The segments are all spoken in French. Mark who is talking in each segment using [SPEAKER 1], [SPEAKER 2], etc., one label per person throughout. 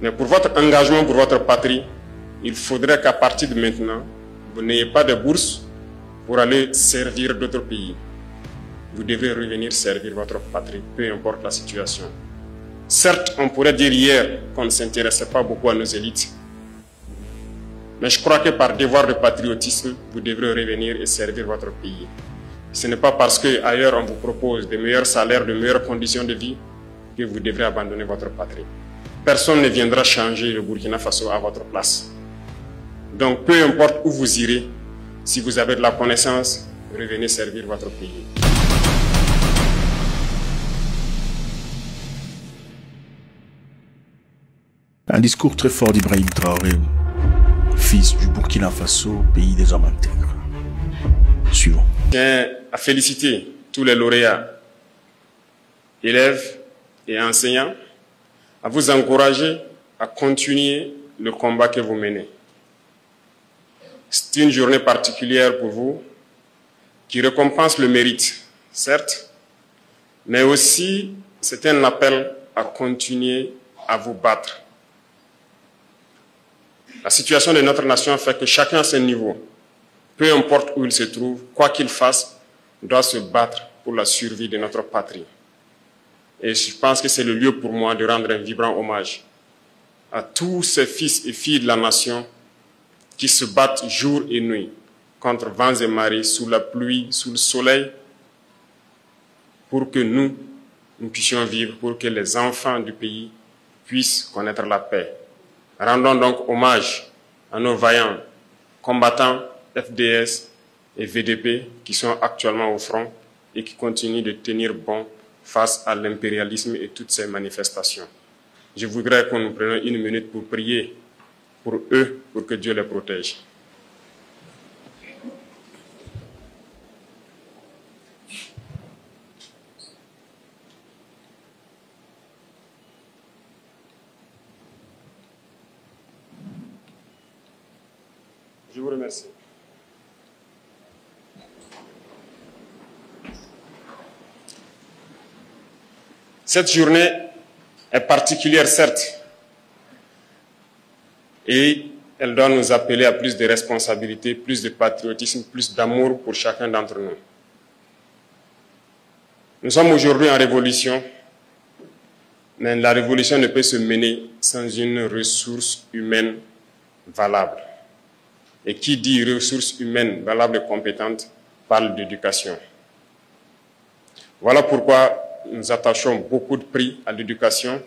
[SPEAKER 1] Mais pour votre engagement, pour votre patrie, il faudrait qu'à partir de maintenant, vous n'ayez pas de bourse pour aller servir d'autres pays. Vous devrez revenir servir votre patrie, peu importe la situation. Certes, on pourrait dire hier qu'on ne s'intéressait pas beaucoup à nos élites. Mais je crois que par devoir de patriotisme, vous devrez revenir et servir votre pays. Ce n'est pas parce qu'ailleurs on vous propose de meilleurs salaires, de meilleures conditions de vie, que vous devrez abandonner votre patrie. Personne ne viendra changer le Burkina Faso à votre place. Donc peu importe où vous irez, si vous avez de la connaissance, revenez servir votre pays.
[SPEAKER 2] Un discours très fort d'Ibrahim Traoré, fils du Burkina Faso, pays des hommes intègres. Suivant.
[SPEAKER 1] Je tiens à féliciter tous les lauréats, élèves et enseignants, à vous encourager à continuer le combat que vous menez. C'est une journée particulière pour vous qui récompense le mérite, certes, mais aussi c'est un appel à continuer à vous battre. La situation de notre nation fait que chacun à son niveau, peu importe où il se trouve, quoi qu'il fasse, doit se battre pour la survie de notre patrie. Et je pense que c'est le lieu pour moi de rendre un vibrant hommage à tous ces fils et filles de la nation qui se battent jour et nuit contre vents et marées, sous la pluie, sous le soleil, pour que nous puissions vivre, pour que les enfants du pays puissent connaître la paix. Rendons donc hommage à nos vaillants combattants FDS et VDP qui sont actuellement au front et qui continuent de tenir bon face à l'impérialisme et toutes ces manifestations. Je voudrais que nous prenions une minute pour prier pour eux, pour que Dieu les protège. Je vous remercie. Cette journée est particulière, certes, et elle doit nous appeler à plus de responsabilité, plus de patriotisme, plus d'amour pour chacun d'entre nous. Nous sommes aujourd'hui en révolution, mais la révolution ne peut se mener sans une ressource humaine valable. Et qui dit ressources humaines valables et compétentes parle d'éducation. Voilà pourquoi nous attachons beaucoup de prix à l'éducation,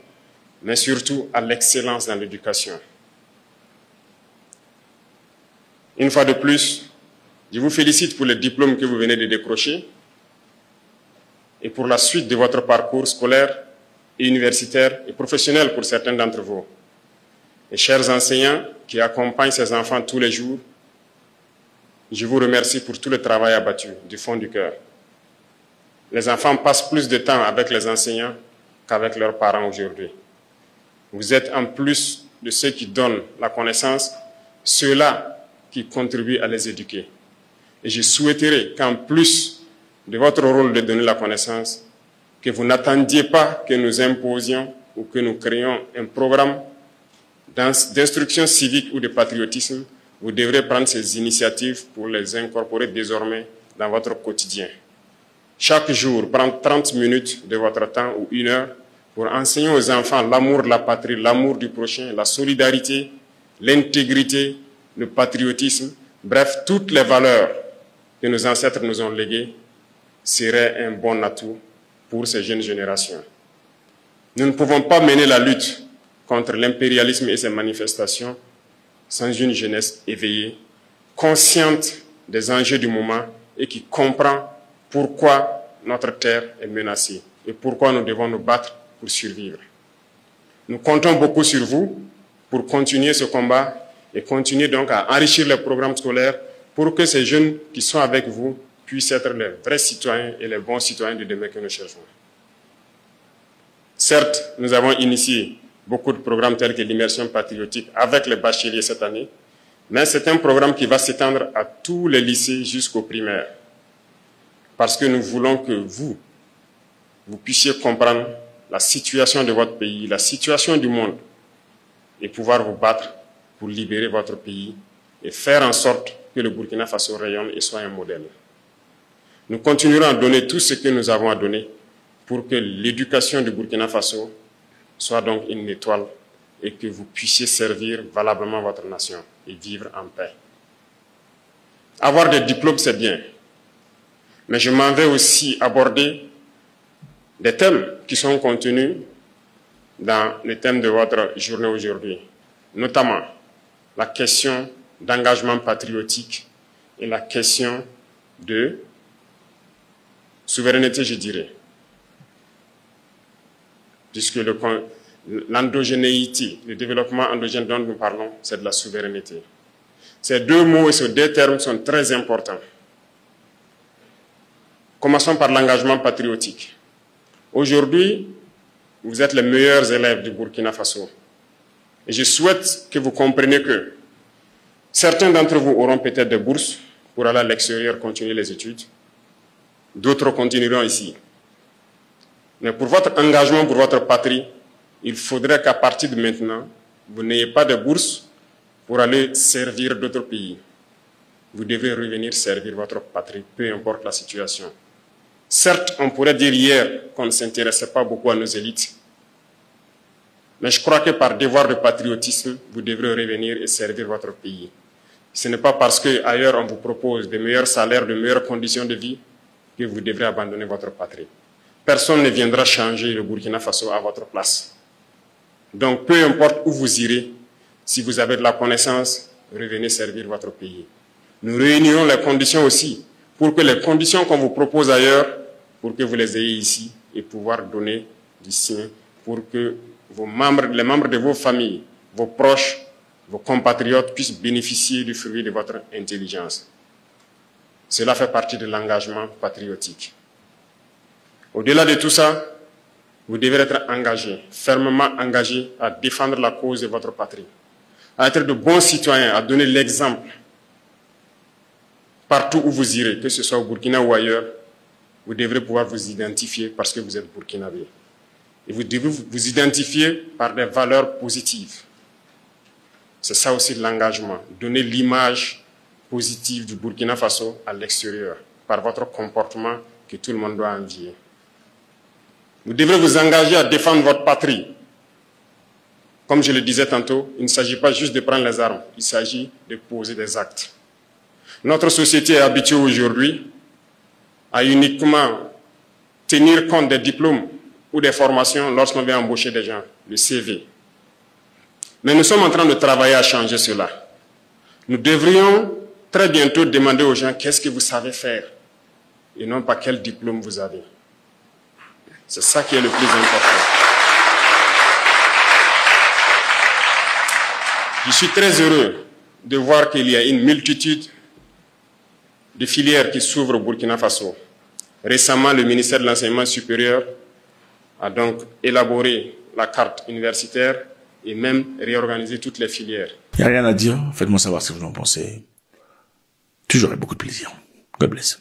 [SPEAKER 1] mais surtout à l'excellence dans l'éducation. Une fois de plus, je vous félicite pour le diplôme que vous venez de décrocher et pour la suite de votre parcours scolaire et universitaire et professionnel pour certains d'entre vous. Et chers enseignants qui accompagnent ces enfants tous les jours, je vous remercie pour tout le travail abattu du fond du cœur. Les enfants passent plus de temps avec les enseignants qu'avec leurs parents aujourd'hui. Vous êtes en plus de ceux qui donnent la connaissance, ceux-là qui contribuent à les éduquer. Et je souhaiterais qu'en plus de votre rôle de donner la connaissance, que vous n'attendiez pas que nous imposions ou que nous créions un programme d'instruction civique ou de patriotisme. Vous devrez prendre ces initiatives pour les incorporer désormais dans votre quotidien. Chaque jour, prendre 30 minutes de votre temps ou 1 heure pour enseigner aux enfants l'amour de la patrie, l'amour du prochain, la solidarité, l'intégrité, le patriotisme, bref, toutes les valeurs que nos ancêtres nous ont léguées serait un bon atout pour ces jeunes générations. Nous ne pouvons pas mener la lutte contre l'impérialisme et ses manifestations sans une jeunesse éveillée, consciente des enjeux du moment et qui comprend pourquoi notre terre est menacée et pourquoi nous devons nous battre pour survivre. Nous comptons beaucoup sur vous pour continuer ce combat et continuer donc à enrichir les programmes scolaires pour que ces jeunes qui sont avec vous puissent être les vrais citoyens et les bons citoyens de demain que nous cherchons. Certes, nous avons initié beaucoup de programmes tels que l'immersion patriotique avec les bacheliers cette année, mais c'est un programme qui va s'étendre à tous les lycées jusqu'au primaire. Parce que nous voulons que vous puissiez comprendre la situation de votre pays, la situation du monde, et pouvoir vous battre pour libérer votre pays et faire en sorte que le Burkina Faso rayonne et soit un modèle. Nous continuerons à donner tout ce que nous avons à donner pour que l'éducation du Burkina Faso soit donc une étoile et que vous puissiez servir valablement votre nation et vivre en paix. Avoir des diplômes, c'est bien, mais je m'en vais aussi aborder des thèmes qui sont contenus dans le thème de votre journée aujourd'hui, notamment la question d'engagement patriotique et la question de souveraineté, je dirais, puisque l'endogénéité, le développement endogène dont nous parlons, c'est de la souveraineté. Ces deux mots et ces deux termes sont très importants. Commençons par l'engagement patriotique. Aujourd'hui, vous êtes les meilleurs élèves du Burkina Faso. Et je souhaite que vous compreniez que certains d'entre vous auront peut-être des bourses pour aller à l'extérieur continuer les études. D'autres continueront ici. Mais pour votre engagement, pour votre patrie, il faudrait qu'à partir de maintenant, vous n'ayez pas de bourse pour aller servir d'autres pays. Vous devez revenir servir votre patrie, peu importe la situation. Certes, on pourrait dire hier qu'on ne s'intéressait pas beaucoup à nos élites. Mais je crois que par devoir de patriotisme, vous devrez revenir et servir votre pays. Ce n'est pas parce qu'ailleurs on vous propose de meilleurs salaires, de meilleures conditions de vie, que vous devrez abandonner votre patrie. Personne ne viendra changer le Burkina Faso à votre place. Donc, peu importe où vous irez, si vous avez de la connaissance, revenez servir votre pays. Nous réunirons les conditions aussi, pour que les conditions qu'on vous propose ailleurs, pour que vous les ayez ici et pouvoir donner du sien, pour que les membres de vos familles, vos proches, vos compatriotes puissent bénéficier du fruit de votre intelligence. Cela fait partie de l'engagement patriotique. Au-delà de tout ça, vous devez être engagé, fermement engagé à défendre la cause de votre patrie, à être de bons citoyens, à donner l'exemple. Partout où vous irez, que ce soit au Burkina ou ailleurs, vous devrez pouvoir vous identifier parce que vous êtes burkinabé. Et vous devez vous identifier par des valeurs positives. C'est ça aussi l'engagement, donner l'image positive du Burkina Faso à l'extérieur, par votre comportement que tout le monde doit envier. Vous devrez vous engager à défendre votre patrie. Comme je le disais tantôt, il ne s'agit pas juste de prendre les armes, il s'agit de poser des actes. Notre société est habituée aujourd'hui à uniquement tenir compte des diplômes ou des formations lorsqu'on veut embaucher des gens, le CV. Mais nous sommes en train de travailler à changer cela. Nous devrions très bientôt demander aux gens qu'est-ce que vous savez faire et non pas quel diplôme vous avez. C'est ça qui est le plus important. Je suis très heureux de voir qu'il y a une multitude de filières qui s'ouvrent au Burkina Faso. Récemment, le ministère de l'Enseignement supérieur a donc élaboré la carte universitaire et même réorganisé toutes les filières.
[SPEAKER 2] Il n'y a rien à dire, faites-moi savoir ce que vous en pensez. Toujours avec beaucoup de plaisir. God bless.